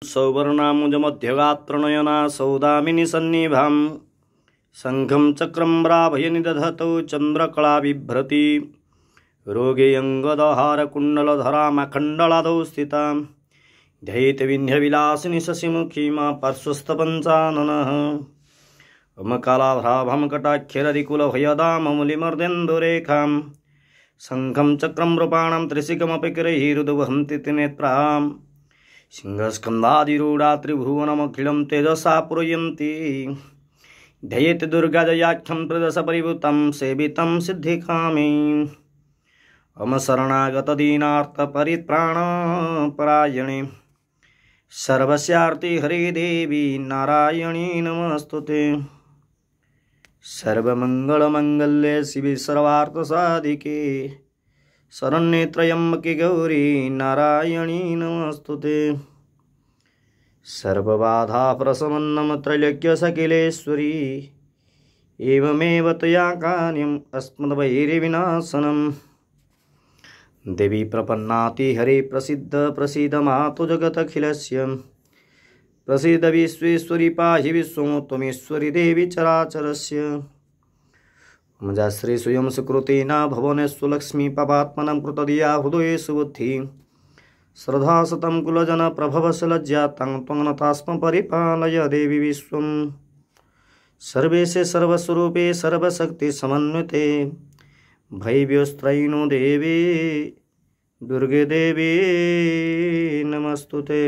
सौवर्णामुजमध्यगात्रनयना सौदामिनी सन्निभां शङ्खं चक्रं भ्राभयनिदधतौ चन्द्रकलाबिभ्रति रोगे अङ्गदहारकुण्डलधरामखण्डलादौ स्थितां ध्येयविन्ध्यविलासिनी शशिमुखी मा पार्श्वस्थपञ्चाननः अमकालाभ्राभं कटाक्षरधिकुलभयदाममुलिमर्देन्दुरेखां शङ्खं चक्रं रूपाणां त्रिशिखमपि किरैरुदवहन्ति त्रिनेत्रां सिंहस्कन्धाधिरूढा त्रिभुवनमखिलं तेजसा पूरयन्ति ध्येयेत् दुर्गाजयाख्यं प्रदशपरिभूतं सेवितं सिद्धिकामी अमशरणागतदीनार्तपरित्राणपरायणे सर्वस्यार्ति हरे देवी नारायणी नमस्तुते। सर्वमङ्गलमङ्गल्ये शिवे सर्वार्थसाधिके शरण्ये त्र्यम्बके गौरी नारायणी नमस्तुते। सर्वबाधाप्रशमनं त्रैलोक्यसकिलेश्वरी एवमेव तया कार्यम् अस्मद्वैरिविनाशनम् देवी प्रपन्नाति हरे प्रसिद्ध प्रसीद मातु जगदखिलस्य प्रसीद विश्वेश्वरी पाहि विश्वं त्वमीश्वरी देवी चराचरस्य मजाश्री स्वयं सुकृतेन भुवनेषु लक्ष्मी पापात्मनं कृतधिया हृदयेषु बुद्धि श्रद्धा सतं कुलजन प्रभवसलज्जातं त्वं परिपालय देवी विश्वं सर्वेशे सर्वस्वरूपे सर्वशक्ति समन्विते भैव्यस्त्रैणो देवी दुर्गे देवी नमस्तुते।